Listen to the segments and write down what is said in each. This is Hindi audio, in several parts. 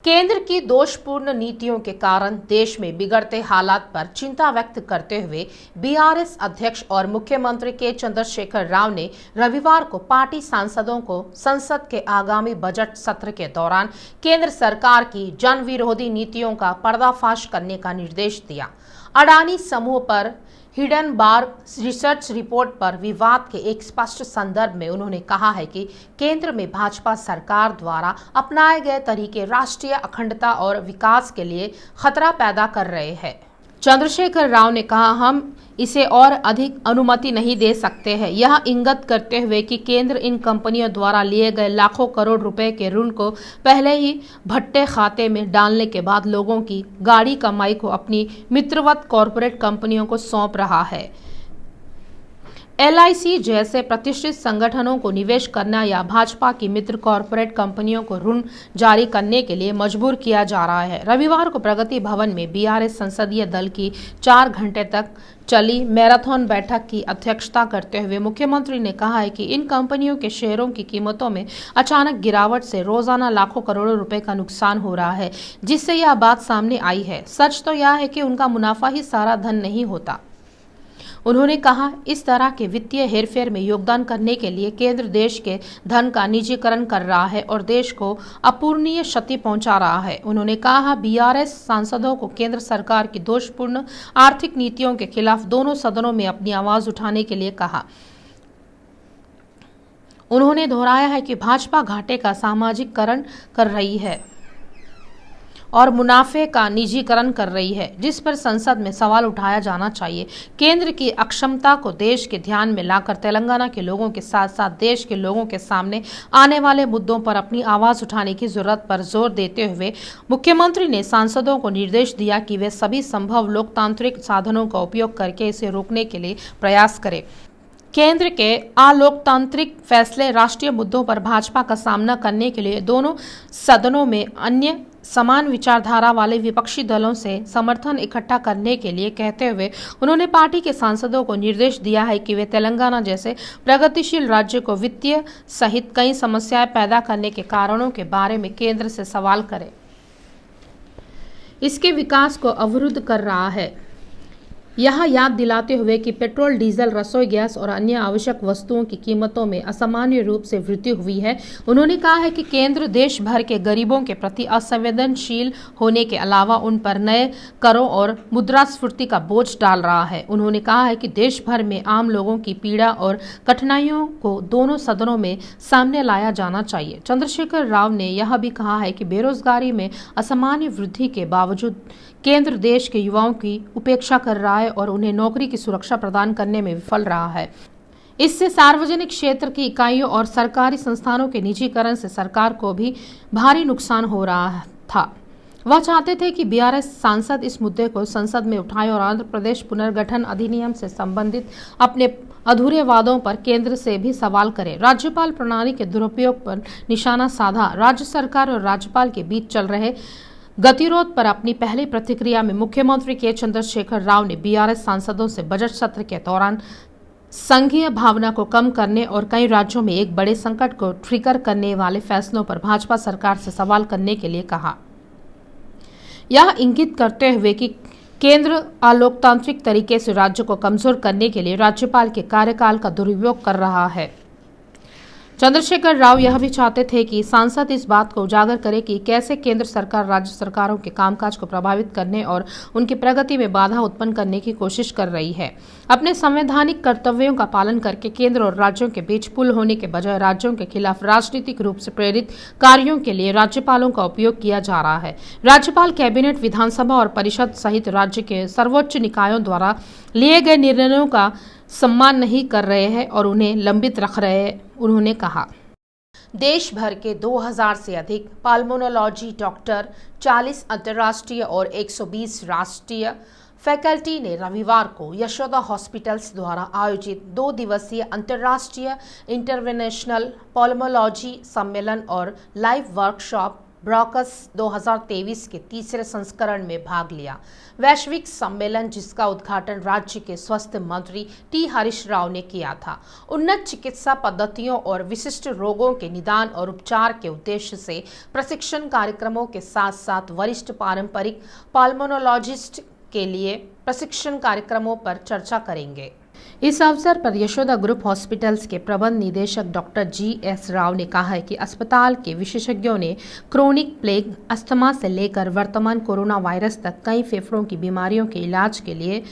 केंद्र की दोषपूर्ण नीतियों के कारण देश में बिगड़ते हालात पर चिंता व्यक्त करते हुए बीआरएस अध्यक्ष और मुख्यमंत्री के चंद्रशेखर राव ने रविवार को पार्टी सांसदों को संसद के आगामी बजट सत्र के दौरान केंद्र सरकार की जन विरोधी नीतियों का पर्दाफाश करने का निर्देश दिया। अडानी समूह पर हिडनबर्ग रिसर्च रिपोर्ट पर विवाद के एक स्पष्ट संदर्भ में उन्होंने कहा है कि केंद्र में भाजपा सरकार द्वारा अपनाए गए तरीके राष्ट्रीय अखंडता और विकास के लिए खतरा पैदा कर रहे हैं। चंद्रशेखर राव ने कहा, हम इसे और अधिक अनुमति नहीं दे सकते हैं। यह इंगित करते हुए कि केंद्र इन कंपनियों द्वारा लिए गए लाखों करोड़ रुपए के ऋण को पहले ही भट्टे खाते में डालने के बाद लोगों की गाढ़ी कमाई को अपनी मित्रवत कॉरपोरेट कंपनियों को सौंप रहा है। एलआईसी जैसे प्रतिष्ठित संगठनों को निवेश करना या भाजपा की मित्र कॉरपोरेट कंपनियों को ऋण जारी करने के लिए मजबूर किया जा रहा है। रविवार को प्रगति भवन में बीआरएस संसदीय दल की 4 घंटे तक चली मैराथन बैठक की अध्यक्षता करते हुए मुख्यमंत्री ने कहा है कि इन कंपनियों के शेयरों की कीमतों में अचानक गिरावट से रोजाना लाखों करोड़ों रुपए का नुकसान हो रहा है, जिससे यह बात सामने आई है। सच तो यह है कि उनका मुनाफा ही सारा धन नहीं होता। उन्होंने कहा, इस तरह के वित्तीय हेरफेर में योगदान करने के लिए केंद्र देश के धन का निजीकरण कर रहा है और देश को अपूरणीय क्षति पहुंचा रहा है। उन्होंने कहा, बीआरएस सांसदों को केंद्र सरकार की दोषपूर्ण आर्थिक नीतियों के खिलाफ दोनों सदनों में अपनी आवाज उठाने के लिए कहा। उन्होंने दोहराया है कि भाजपा घाटे का सामाजिकरण कर रही है और मुनाफे का निजीकरण कर रही है, जिस पर संसद में सवाल उठाया जाना चाहिए। केंद्र की अक्षमता को देश के ध्यान में लाकर तेलंगाना के लोगों के साथ साथ देश के लोगों के सामने आने वाले मुद्दों पर अपनी आवाज उठाने की जरूरत पर जोर देते हुए मुख्यमंत्री ने सांसदों को निर्देश दिया कि वे सभी संभव लोकतांत्रिक साधनों का उपयोग करके इसे रोकने के लिए प्रयास करें। केंद्र के अलोकतांत्रिक फैसले राष्ट्रीय मुद्दों पर भाजपा का सामना करने के लिए दोनों सदनों में अन्य समान विचारधारा वाले विपक्षी दलों से समर्थन इकट्ठा करने के लिए कहते हुए उन्होंने पार्टी के सांसदों को निर्देश दिया है कि वे तेलंगाना जैसे प्रगतिशील राज्य को वित्तीय सहित कई समस्याएं पैदा करने के कारणों के बारे में केंद्र से सवाल करें। इसके विकास को अवरुद्ध कर रहा है। यह याद दिलाते हुए कि पेट्रोल, डीजल, रसोई गैस और अन्य आवश्यक वस्तुओं की कीमतों में असामान्य रूप से वृद्धि हुई है। उन्होंने कहा है कि केंद्र देश भर के गरीबों के प्रति असंवेदनशील होने के अलावा उन पर नए करों और मुद्रास्फीति का बोझ डाल रहा है। उन्होंने कहा है कि देश भर में आम लोगों की पीड़ा और कठिनाइयों को दोनों सदनों में सामने लाया जाना चाहिए। चंद्रशेखर राव ने यह भी कहा है कि बेरोजगारी में असामान्य वृद्धि के बावजूद केंद्र देश के युवाओं की उपेक्षा कर रहा है और उन्हें नौकरी की सुरक्षा प्रदान करने में विफल रहा है। इससे सार्वजनिक क्षेत्र की इकाइयों और सरकारी संस्थानों के निजीकरण से सरकार को भी भारी नुकसान हो रहा था। वह चाहते थे कि बीआरएस सांसद इस मुद्दे को संसद में उठाएं और आंध्र प्रदेश पुनर्गठन अधिनियम से संबंधित अपने अधूरे वादों पर केंद्र से भी सवाल करें। राज्यपाल प्रणाली के दुरुपयोग पर निशाना साधा। राज्य सरकार और राज्यपाल के बीच चल रहे गतिरोध पर अपनी पहली प्रतिक्रिया में मुख्यमंत्री के चंद्रशेखर राव ने बीआरएस सांसदों से बजट सत्र के दौरान संघीय भावना को कम करने और कई राज्यों में एक बड़े संकट को ट्रिगर करने वाले फैसलों पर भाजपा सरकार से सवाल करने के लिए कहा। यह इंगित करते हुए कि केंद्र अलोकतांत्रिक तरीके से राज्य को कमजोर करने के लिए राज्यपाल के कार्यकाल का दुरुपयोग कर रहा है। चंद्रशेखर राव यह भी चाहते थे कि सांसद इस बात को उजागर करे कि कैसे केंद्र सरकार राज्य सरकारों के कामकाज को प्रभावित करने और उनकी प्रगति में बाधा उत्पन्न करने की कोशिश कर रही है। अपने संवैधानिक कर्तव्यों का पालन करके केंद्र और राज्यों के बीच पुल होने के बजाय राज्यों के खिलाफ राजनीतिक रूप से प्रेरित कार्यों के लिए राज्यपालों का उपयोग किया जा रहा है। राज्यपाल कैबिनेट, विधानसभा और परिषद सहित राज्य के सर्वोच्च निकायों द्वारा लिए गए निर्णयों का सम्मान नहीं कर रहे हैं और उन्हें लंबित रख रहे हैं। उन्होंने कहा, देश भर के 2000 से अधिक पल्मोनोलॉजी डॉक्टर, 40 अंतर्राष्ट्रीय और 120 राष्ट्रीय फैकल्टी ने रविवार को यशोदा हॉस्पिटल्स द्वारा आयोजित 2 दिवसीय अंतर्राष्ट्रीय इंटरवेंशनल पल्मोनोलॉजी सम्मेलन और लाइव वर्कशॉप ब्रॉकस 2023 के तीसरे संस्करण में भाग लिया। वैश्विक सम्मेलन जिसका उद्घाटन राज्य के स्वास्थ्य मंत्री टी हरीश राव ने किया था, उन्नत चिकित्सा पद्धतियों और विशिष्ट रोगों के निदान और उपचार के उद्देश्य से प्रशिक्षण कार्यक्रमों के साथ साथ वरिष्ठ पारंपरिक पल्मोनोलॉजिस्ट के लिए प्रशिक्षण कार्यक्रमों पर चर्चा करेंगे। इस अवसर पर यशोदा ग्रुप हॉस्पिटल्स के प्रबंध निदेशक डॉक्टर जी.एस. राव ने कहा है कि अस्पताल के विशेषज्ञों ने क्रोनिक प्लेग, अस्थमा से लेकर वर्तमान कोरोना वायरस तक कई फेफड़ों की बीमारियों के इलाज के लिए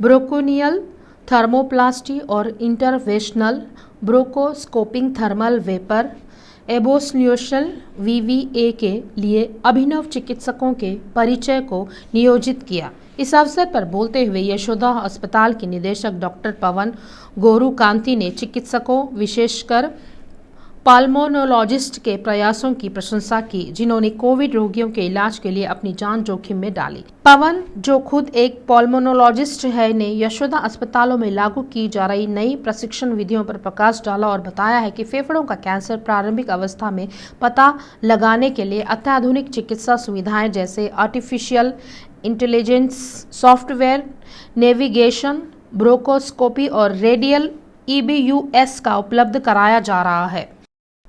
ब्रोंकोनियल थर्मोप्लास्टी और इंटरवेंशनल ब्रोंकोस्कोपिंग थर्मल वेपर एबोस्ल्यूशन (VVA) के लिए अभिनव चिकित्सकों के परिचय को नियोजित किया। इस अवसर पर बोलते हुए यशोदा अस्पताल के निदेशक डॉक्टर पवन गोरुकांति ने चिकित्सकों, विशेषकर पल्मोनोलॉजिस्ट के प्रयासों की प्रशंसा की, जिन्होंने कोविड रोगियों के इलाज के लिए अपनी जान जोखिम में डाली। पवन, जो खुद एक पल्मोनोलॉजिस्ट है, ने यशोदा अस्पतालों में लागू की जा रही नई प्रशिक्षण विधियों पर प्रकाश डाला और बताया है कि फेफड़ों का कैंसर प्रारंभिक अवस्था में पता लगाने के लिए अत्याधुनिक चिकित्सा सुविधाएं जैसे artificial intelligence software, navigation, bronchoscopy और रेडियल EBUS का उपलब्ध कराया जा रहा है।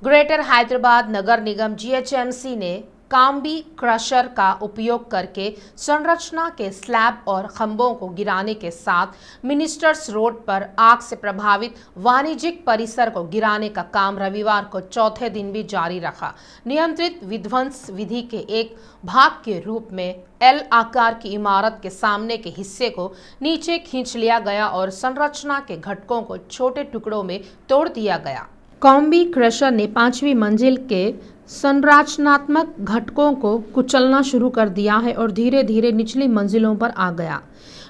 ग्रेटर हैदराबाद नगर निगम GHMC ने काम्बी क्रशर का उपयोग करके संरचना के स्लैब और खंभों को गिराने के साथ मिनिस्टर्स रोड पर आग से प्रभावित वाणिज्यिक परिसर को गिराने का काम रविवार को चौथे दिन भी जारी रखा। नियंत्रित विध्वंस विधि के एक भाग के रूप में L आकार की इमारत के सामने के हिस्से को नीचे खींच लिया गया और संरचना के घटकों को छोटे टुकड़ों में तोड़ दिया गया। कॉम्बी क्रशर ने 5वीं मंजिल के संरचनात्मक घटकों को कुचलना शुरू कर दिया है और धीरे धीरे निचली मंजिलों पर आ गया।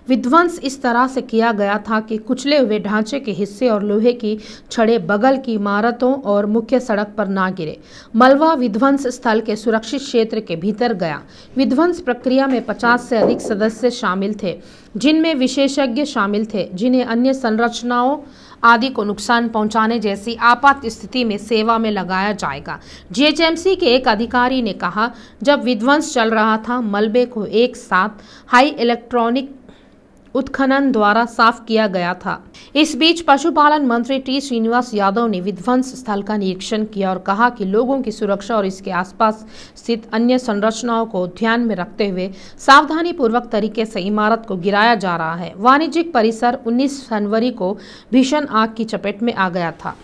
विध्वंस इस तरह से किया गया था कि कुचले हुए ढांचे के हिस्से और लोहे की छड़ें बगल की इमारतों और मुख्य सड़क पर ना गिरे। मलबा विध्वंस स्थल के सुरक्षित क्षेत्र के भीतर गया। विध्वंस प्रक्रिया में 50 से अधिक सदस्य शामिल थे, जिनमें विशेषज्ञ शामिल थे, जिन्हें अन्य संरचनाओं आदि को नुकसान पहुंचाने जैसी आपात स्थिति में सेवा में लगाया जाएगा। GHMC के एक अधिकारी ने कहा, जब विध्वंस चल रहा था, मलबे को एक साथ हाई इलेक्ट्रॉनिक उत्खनन द्वारा साफ किया गया था। इस बीच पशुपालन मंत्री टी श्रीनिवास यादव ने विध्वंस स्थल का निरीक्षण किया और कहा कि लोगों की सुरक्षा और इसके आसपास स्थित अन्य संरचनाओं को ध्यान में रखते हुए सावधानी पूर्वक तरीके से इमारत को गिराया जा रहा है। वाणिज्यिक परिसर 19 जनवरी को भीषण आग की चपेट में आ गया था।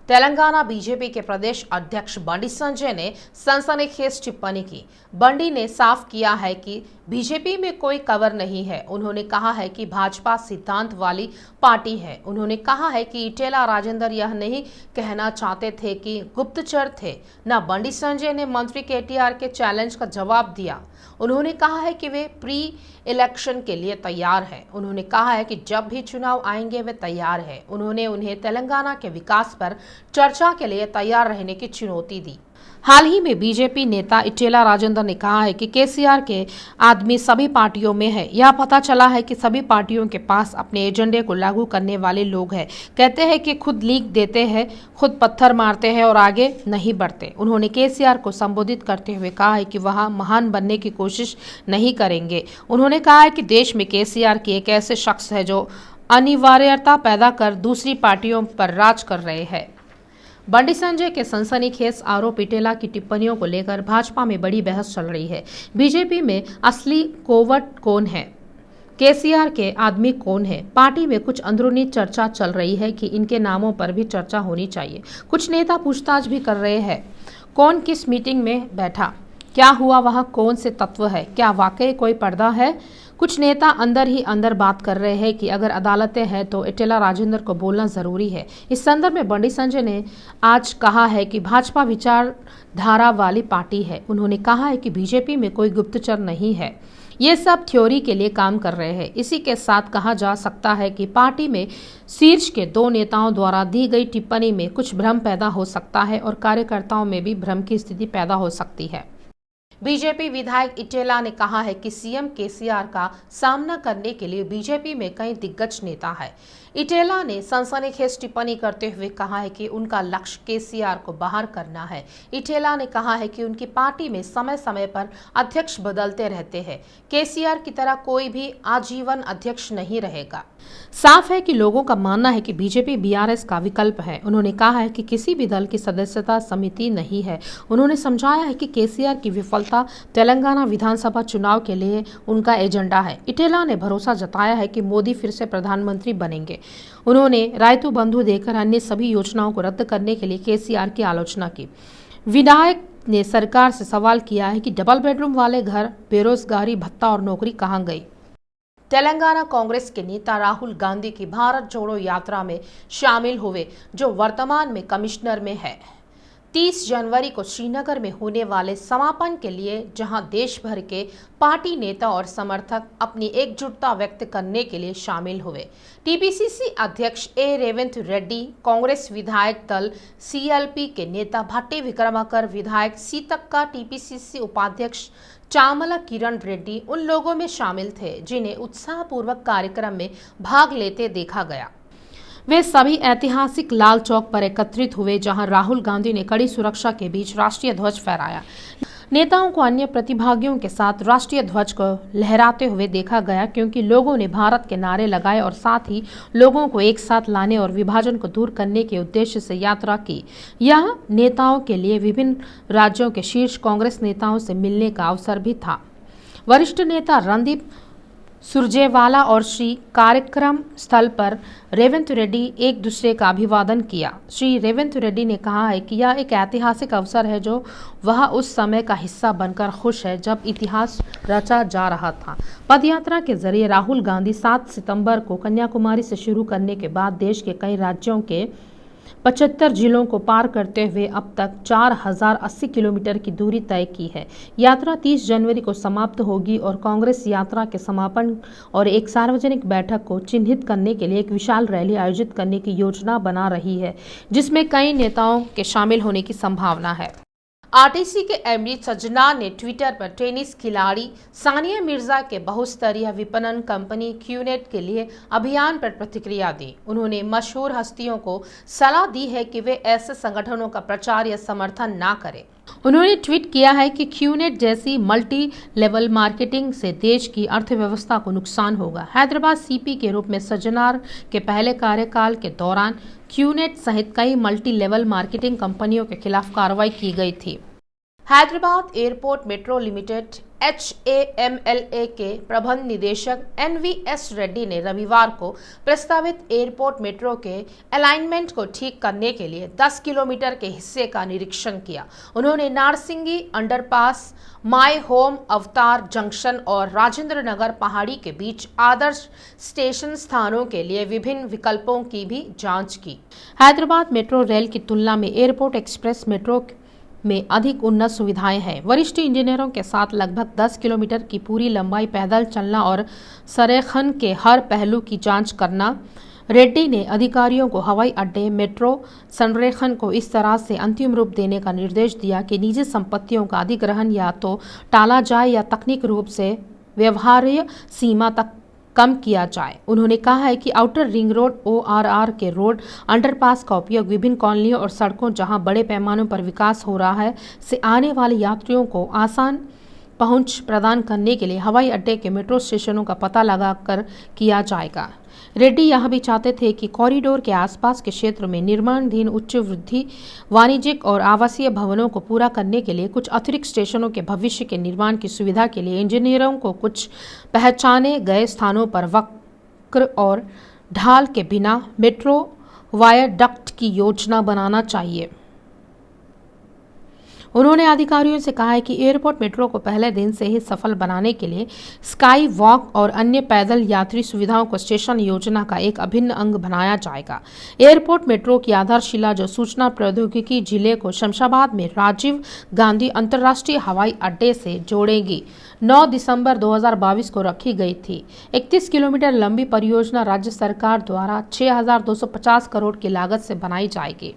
तेलंगाना बीजेपी के प्रदेश अध्यक्ष बंडी संजय ने सनसनीखेज टिप्पणी की। बंडी ने साफ किया है कि बीजेपी में कोई कवर नहीं है। उन्होंने कहा है कि भाजपा सिद्धांत वाली पार्टी है। उन्होंने कहा है कि इटेला राजेंद्र यह नहीं कहना चाहते थे कि गुप्तचर थे। न बंडी संजय ने मंत्री KTR के चैलेंज का जवाब दिया। उन्होंने कहा है कि वे प्री इलेक्शन के लिए तैयार हैं। उन्होंने कहा है कि जब भी चुनाव आएंगे वे तैयार हैं। उन्होंने उन्हें तेलंगाना के विकास पर चर्चा के लिए तैयार रहने की चुनौती दी। हाल ही में बीजेपी नेता इटेला राजेंद्र ने कहा है कि KCR के आदमी सभी पार्टियों में है। यह पता चला है कि सभी पार्टियों के पास अपने एजेंडे को लागू करने वाले लोग हैं। कहते हैं कि खुद लीक देते हैं, खुद पत्थर मारते हैं और आगे नहीं बढ़ते। उन्होंने KCR को संबोधित करते हुए कहा है कि वह महान बनने की कोशिश नहीं करेंगे। उन्होंने कहा है कि देश में KCR की एक ऐसे शख्स है जो अनिवार्यता पैदा कर दूसरी पार्टियों पर राज कर रहे हैं। बंडी संजय के सनसनीखेज आरोप इटेला की टिप्पणियों को लेकर भाजपा में बड़ी बहस चल रही है। बीजेपी में असली कोवट कौन है? KCR के आदमी कौन है? पार्टी में कुछ अंदरूनी चर्चा चल रही है कि इनके नामों पर भी चर्चा होनी चाहिए। कुछ नेता पूछताछ भी कर रहे हैं। कौन किस मीटिंग में बैठा? क्या हुआ? वह कौन से तत्व है? क्या वाकई कोई पर्दा है? कुछ नेता अंदर ही अंदर बात कर रहे हैं कि अगर अदालतें हैं तो इटेला राजेंद्र को बोलना जरूरी है। इस संदर्भ में बंडी संजय ने आज कहा है कि भाजपा विचारधारा वाली पार्टी है। उन्होंने कहा है कि बीजेपी में कोई गुप्तचर नहीं है, ये सब थ्योरी के लिए काम कर रहे हैं। इसी के साथ कहा जा सकता है कि पार्टी में शीर्ष के 2 नेताओं द्वारा दी गई टिप्पणी में कुछ भ्रम पैदा हो सकता है और कार्यकर्ताओं में भी भ्रम की स्थिति पैदा हो सकती है। बीजेपी विधायक इटेला ने कहा है कि सीएम केसीआर का सामना करने के लिए बीजेपी में कई दिग्गज नेता है। इटेला ने सनसनीखेज टिप्पणी करते हुए कहा है कि उनका लक्ष्य केसीआर को बाहर करना है। इटेला ने कहा है कि उनकी पार्टी में समय समय पर अध्यक्ष बदलते रहते हैं। केसीआर की तरह कोई भी आजीवन अध्यक्ष नहीं रहेगा। साफ है कि लोगों का मानना है कि बीजेपी बीआरएस का विकल्प है। उन्होंने कहा है कि किसी भी दल की सदस्यता समिति नहीं है। उन्होंने समझाया है कि केसीआर की विफलता तेलंगाना विधानसभा चुनाव के लिए उनका एजेंडा है। इटेला ने भरोसा जताया है कि मोदी फिर से प्रधानमंत्री बनेंगे। उन्होंने रायतु बंधु देकर अन्य सभी योजनाओं को रद्द करने के लिए केसीआर की आलोचना की। विधायक ने सरकार से सवाल किया है कि डबल बेडरूम वाले घर, बेरोजगारी भत्ता और नौकरी कहां गई। तेलंगाना कांग्रेस के नेता राहुल गांधी की भारत जोड़ो यात्रा में शामिल हुए, जो वर्तमान में कमिश्नर में है। 30 जनवरी को श्रीनगर में होने वाले समापन के लिए जहां देश भर के पार्टी नेता और समर्थक अपनी एकजुटता व्यक्त करने के लिए शामिल हुए। टीपीसीसी अध्यक्ष ए रेवंत रेड्डी, कांग्रेस विधायक दल सीएलपी के नेता भट्टी विक्रमार्का, विधायक सीतक्का, टीपीसीसी उपाध्यक्ष चामला किरण रेड्डी उन लोगों में शामिल थे जिन्हें उत्साहपूर्वक कार्यक्रम में भाग लेते देखा गया। वे सभी ऐतिहासिक लाल चौक पर एकत्रित हुए, जहां राहुल गांधी ने कड़ी सुरक्षा के बीच राष्ट्रीय ध्वज फहराया। नेताओं को अन्य प्रतिभागियों के साथ राष्ट्रीय ध्वज को लहराते हुए देखा गया, क्योंकि लोगों ने भारत के नारे लगाए और साथ ही लोगों को एक साथ लाने और विभाजन को दूर करने के उद्देश्य से यात्रा की। यह नेताओं के लिए विभिन्न राज्यों के शीर्ष कांग्रेस नेताओं से मिलने का अवसर भी था। वरिष्ठ नेता रणदीप सुरजेवाला और श्री कार्यक्रम स्थल पर रेवंत रेड्डी एक दूसरे का अभिवादन किया। श्री रेवंत रेड्डी ने कहा है कि यह एक ऐतिहासिक अवसर है, जो वह उस समय का हिस्सा बनकर खुश है जब इतिहास रचा जा रहा था। पदयात्रा के जरिए राहुल गांधी 7 सितंबर को कन्याकुमारी से शुरू करने के बाद देश के कई राज्यों के 75 जिलों को पार करते हुए अब तक 4080 किलोमीटर की दूरी तय की है। यात्रा 30 जनवरी को समाप्त होगी और कांग्रेस यात्रा के समापन और एक सार्वजनिक बैठक को चिन्हित करने के लिए एक विशाल रैली आयोजित करने की योजना बना रही है, जिसमें कई नेताओं के शामिल होने की संभावना है। आरटीसी के एमडी सज्जना ने ट्विटर पर टेनिस खिलाड़ी सानिया मिर्जा के बहुस्तरीय विपणन कंपनी क्यूनेट के लिए अभियान पर प्रतिक्रिया दी। उन्होंने मशहूर हस्तियों को सलाह दी है कि वे ऐसे संगठनों का प्रचार या समर्थन ना करें। उन्होंने ट्वीट किया है कि क्यूनेट जैसी मल्टी लेवल मार्केटिंग से देश की अर्थव्यवस्था को नुकसान होगा। हैदराबाद सीपी के रूप में सज्जनार के पहले कार्यकाल के दौरान क्यूनेट सहित कई मल्टी लेवल मार्केटिंग कंपनियों के खिलाफ कार्रवाई की गई थी। Hyderabad airport metro limited HAMLA के प्रबंध निदेशक NVS रेड्डी ने रविवार को प्रस्तावित एयरपोर्ट मेट्रो के अलाइनमेंट को ठीक करने के लिए 10 किलोमीटर के हिस्से का निरीक्षण किया। उन्होंने नारसिंगी अंडरपास, माय होम अवतार जंक्शन और राजेंद्र नगर पहाड़ी के बीच आदर्श स्टेशन स्थानों के लिए विभिन्न विकल्पों की भी जांच की। हैदराबाद मेट्रो रेल की तुलना में एयरपोर्ट एक्सप्रेस मेट्रो में अधिक उन्नत सुविधाएं हैं। वरिष्ठ इंजीनियरों के साथ लगभग 10 किलोमीटर की पूरी लंबाई पैदल चलना और संरेखन के हर पहलू की जांच करना। रेड्डी ने अधिकारियों को हवाई अड्डे मेट्रो संरेखन को इस तरह से अंतिम रूप देने का निर्देश दिया कि निजी संपत्तियों का अधिग्रहण या तो टाला जाए या तकनीक रूप से व्यवहार्य सीमा तक कम किया जाए। उन्होंने कहा है कि आउटर रिंग रोड ORR के रोड अंडरपास का उपयोग विभिन्न कॉलोनियों और सड़कों जहां बड़े पैमाने पर विकास हो रहा है से आने वाले यात्रियों को आसान पहुंच प्रदान करने के लिए हवाई अड्डे के मेट्रो स्टेशनों का पता लगाकर किया जाएगा। रेड्डी यह भी चाहते थे कि कॉरिडोर के आसपास के क्षेत्र में निर्माणाधीन उच्च वृद्धि वाणिज्यिक और आवासीय भवनों को पूरा करने के लिए कुछ अतिरिक्त स्टेशनों के भविष्य के निर्माण की सुविधा के लिए इंजीनियरों को कुछ पहचाने गए स्थानों पर वक्र और ढाल के बिना मेट्रो वायाडक्ट की योजना बनाना चाहिए। उन्होंने अधिकारियों से कहा है कि एयरपोर्ट मेट्रो को पहले दिन से ही सफल बनाने के लिए स्काई वॉक और अन्य पैदल यात्री सुविधाओं को स्टेशन योजना का एक अभिन्न अंग बनाया जाएगा। एयरपोर्ट मेट्रो की आधारशिला, जो सूचना प्रौद्योगिकी जिले को शमशाबाद में राजीव गांधी अंतर्राष्ट्रीय हवाई अड्डे से जोड़ेगी, 9 दिसंबर 2022 को रखी गई थी। 31 किलोमीटर लंबी परियोजना राज्य सरकार द्वारा 6,250 करोड़ की लागत से बनाई जाएगी।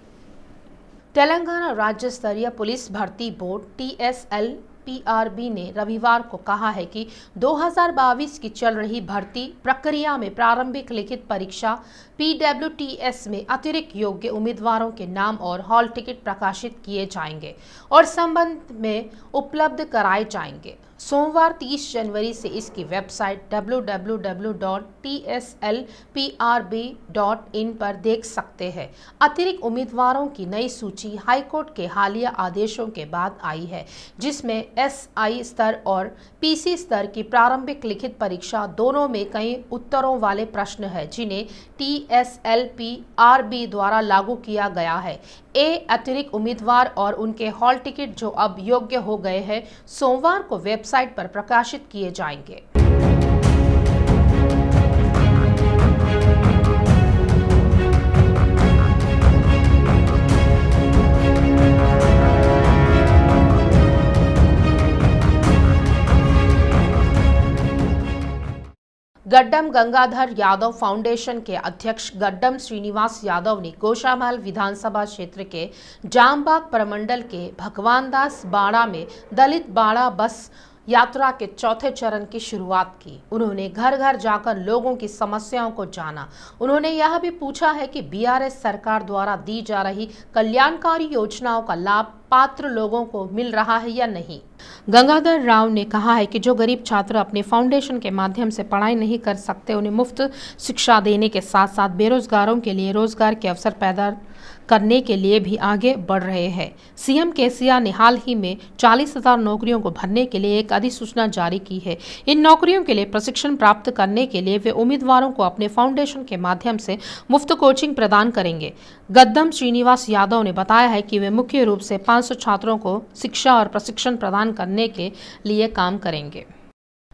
तेलंगाना राज्य स्तरीय पुलिस भर्ती बोर्ड TSL PRB ने रविवार को कहा है कि 2022 की चल रही भर्ती प्रक्रिया में प्रारंभिक लिखित परीक्षा PWTS में अतिरिक्त योग्य उम्मीदवारों के नाम और हॉल टिकट प्रकाशित किए जाएंगे और संबंध में उपलब्ध कराए जाएंगे। सोमवार 30 जनवरी से इसकी वेबसाइट www.tslprb.in पर देख सकते हैं। अतिरिक्त उम्मीदवारों की नई सूची हाईकोर्ट के हालिया आदेशों के बाद आई है, जिसमें SI स्तर और PC स्तर की प्रारंभिक लिखित परीक्षा दोनों में कई उत्तरों वाले प्रश्न हैं, जिन्हें TSLPRB द्वारा लागू किया गया है। अतिरिक्त उम्मीदवार और उनके हॉल टिकट जो अब योग्य हो गए हैं, सोमवार को वेबसाइट पर प्रकाशित किए जाएंगे। गड्डम गंगाधर यादव फाउंडेशन के अध्यक्ष गड्डम श्रीनिवास यादव ने गोशामहल विधानसभा क्षेत्र के जामबाग प्रमंडल के भगवानदास बाड़ा में दलित बाड़ा बस यात्रा के चौथे चरण की शुरुआत की। उन्होंने घर घर जाकर लोगों की समस्याओं को जाना। उन्होंने यह भी पूछा है कि BRS सरकार द्वारा दी जा रही कल्याणकारी योजनाओं का लाभ पात्र लोगों को मिल रहा है या नहीं। गंगाधर राव ने कहा है कि जो गरीब छात्र अपने फाउंडेशन के माध्यम से पढ़ाई नहीं कर सकते, उन्हें मुफ्त शिक्षा देने के साथ साथ बेरोजगारों के लिए रोजगार के अवसर पैदा करने के लिए भी आगे बढ़ रहे हैं। CM केसीआर ने हाल ही में 40,000 नौकरियों को भरने के लिए एक अधिसूचना जारी की है। इन नौकरियों के लिए प्रशिक्षण प्राप्त करने के लिए वे उम्मीदवारों को अपने फाउंडेशन के माध्यम से मुफ्त कोचिंग प्रदान करेंगे। गड्डम श्रीनिवास यादव ने बताया है कि वे मुख्य रूप से 500 छात्रों को शिक्षा और प्रशिक्षण प्रदान करने के लिए काम करेंगे।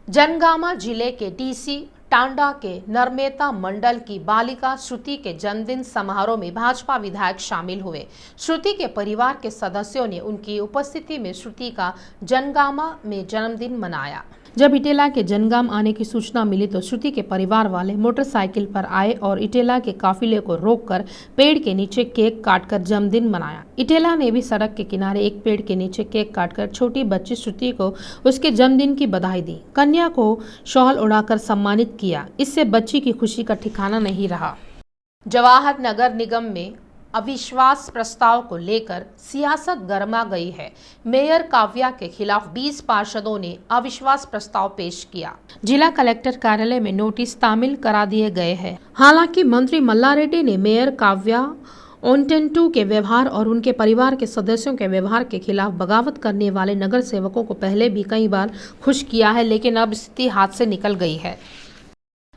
जनगामा जिले के DC टांडा के नरमेता मंडल की बालिका श्रुति के जन्मदिन समारोह में भाजपा विधायक शामिल हुए। श्रुति के परिवार के सदस्यों ने उनकी उपस्थिति में श्रुति का जनगामा में जन्मदिन मनाया। जब इटेला के जनगाम आने की सूचना मिली तो श्रुति के परिवार वाले मोटरसाइकिल पर आए और इटेला के काफिले को रोककर पेड़ के नीचे केक काटकर जन्मदिन मनाया। इटेला ने भी सड़क के किनारे एक पेड़ के नीचे केक काटकर छोटी बच्ची श्रुति को उसके जन्मदिन की बधाई दी। कन्या को शॉल उड़ाकर सम्मानित किया। इससे बच्ची की खुशी का ठिकाना नहीं रहा। जवाहर नगर निगम में अविश्वास प्रस्ताव को लेकर सियासत गरमा गई है। मेयर काव्या के खिलाफ 20 पार्षदों ने अविश्वास प्रस्ताव पेश किया। जिला कलेक्टर कार्यालय में नोटिस तामील करा दिए गए हैं। हालांकि मंत्री मल्लारेड्डी ने मेयर काव्या ओंटेंटू के व्यवहार और उनके परिवार के सदस्यों के व्यवहार के खिलाफ बगावत करने वाले नगर सेवकों को पहले भी कई बार खुश किया है, लेकिन अब स्थिति हाथ से निकल गई है।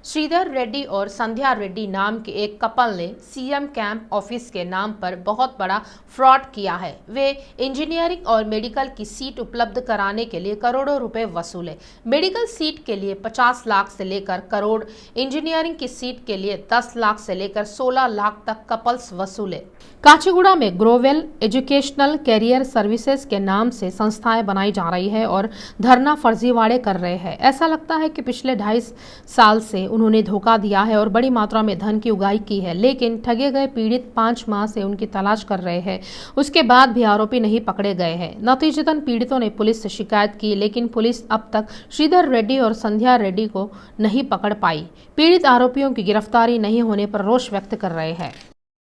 श्रीधर रेड्डी और संध्या रेड्डी नाम के एक कपल ने CM कैंप ऑफिस के नाम पर बहुत बड़ा फ्रॉड किया है। वे इंजीनियरिंग और मेडिकल की सीट उपलब्ध कराने के लिए करोड़ों रुपए वसूले। मेडिकल सीट के लिए 50 लाख से लेकर करोड़, इंजीनियरिंग की सीट के लिए 10 लाख से लेकर 16 लाख तक कपल्स वसूले। काचीगुड़ा में ग्रोवेल एजुकेशनल कैरियर सर्विसेज के नाम से संस्थाएं बनाई जा रही है और धरना फर्जीवाड़े कर रहे हैं। ऐसा लगता है कि पिछले 2.5 साल से उन्होंने धोखा दिया है और बड़ी मात्रा में धन की उगाही की है, लेकिन ठगे गए पीड़ित 5 माह से उनकी तलाश कर रहे हैं। उसके बाद भी आरोपी नहीं पकड़े गए हैं। नतीजतन पीड़ितों ने पुलिस से शिकायत की, लेकिन पुलिस अब तक श्रीधर रेड्डी और संध्या रेड्डी को नहीं पकड़ पाई। पीड़ित आरोपियों की गिरफ्तारी नहीं होने पर रोष व्यक्त कर रहे हैं।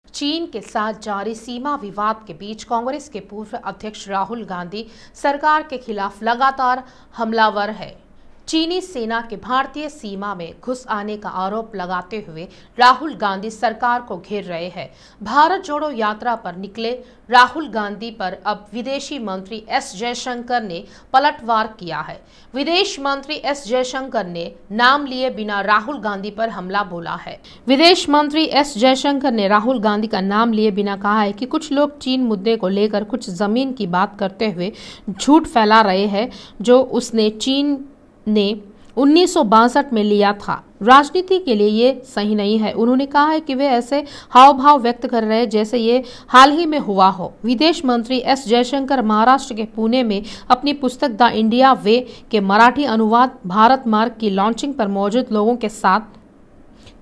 चीन के साथ जारी सीमा विवाद के बीच कांग्रेस के पूर्व अध्यक्ष राहुल गांधी सरकार के खिलाफ लगातार हमलावर है। चीनी सेना के भारतीय सीमा में घुस आने का आरोप लगाते हुए राहुल गांधी सरकार को घेर रहे हैं। भारत जोड़ो यात्रा पर निकले राहुल गांधी पर अब विदेशी मंत्री S जयशंकर ने पलटवार किया है। विदेश मंत्री S जयशंकर ने नाम लिए बिना राहुल गांधी पर हमला बोला है। विदेश मंत्री S जयशंकर ने राहुल गांधी का नाम लिए बिना कहा है कि कुछ लोग चीन मुद्दे को लेकर कुछ जमीन की बात करते हुए झूठ फैला रहे हैं, जो उसने चीन ने 1962 में लिया था। राजनीति के लिए ये सही नहीं है। उन्होंने कहा है कि वे ऐसे हाव भाव व्यक्त कर रहे हैं जैसे ये हाल ही में हुआ हो। विदेश मंत्री S जयशंकर महाराष्ट्र के पुणे में अपनी पुस्तक द इंडिया वे के मराठी अनुवाद भारत मार्ग की लॉन्चिंग पर मौजूद लोगों के साथ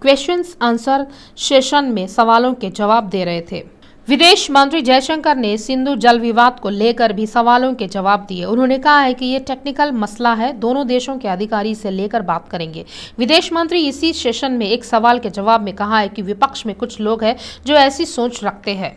क्वेश्चंस आंसर सेशन में सवालों के जवाब दे रहे थे। विदेश मंत्री जयशंकर ने सिंधु जल विवाद को लेकर भी सवालों के जवाब दिए। उन्होंने कहा है कि ये टेक्निकल मसला है, दोनों देशों के अधिकारी इसे लेकर बात करेंगे। विदेश मंत्री इसी सेशन में एक सवाल के जवाब में कहा है कि विपक्ष में कुछ लोग हैं जो ऐसी सोच रखते हैं।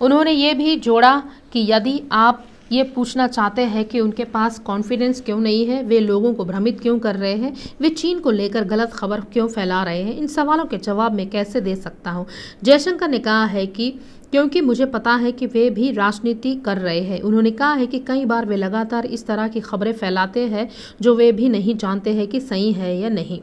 उन्होंने ये भी जोड़ा कि यदि आप ये पूछना चाहते हैं कि उनके पास कॉन्फिडेंस क्यों नहीं है, वे लोगों को भ्रमित क्यों कर रहे हैं, वे चीन को लेकर गलत खबर क्यों फैला रहे हैं, इन सवालों के जवाब मैं कैसे दे सकता हूं। जयशंकर ने कहा है कि क्योंकि मुझे पता है कि वे भी राजनीति कर रहे हैं। उन्होंने कहा है कि कई बार वे लगातार इस तरह की खबरें फैलाते हैं जो वे भी नहीं जानते हैं कि सही है या नहीं।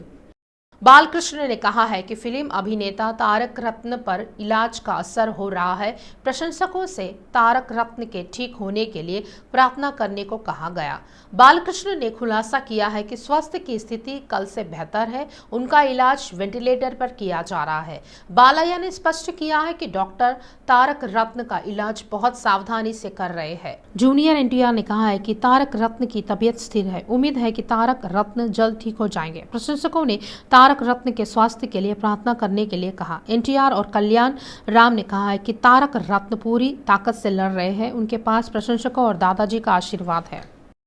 बालकृष्ण ने कहा है कि फिल्म अभिनेता तारक रत्न पर इलाज का असर हो रहा है। प्रशंसकों से तारक रत्न के ठीक होने के लिए प्रार्थना करने को कहा गया। बालकृष्ण ने खुलासा किया है कि स्वास्थ्य की स्थिति कल से बेहतर है, उनका इलाज वेंटिलेटर पर किया जा रहा है। बालैया ने स्पष्ट किया है कि डॉक्टर तारक रत्न का इलाज बहुत सावधानी से कर रहे हैं। जूनियर एनटीआर ने कहा है कि तारक रत्न की तबीयत स्थिर है, उम्मीद है कि तारक रत्न जल्द ठीक हो जाएंगे। प्रशंसकों ने तारक रत्न के स्वास्थ्य के लिए प्रार्थना करने के लिए कहा। एनटीआर और कल्याण राम ने कहा है कि तारक रत्न पूरी ताकत से लड़ रहे हैं, उनके पास प्रशंसकों और दादाजी का आशीर्वाद है।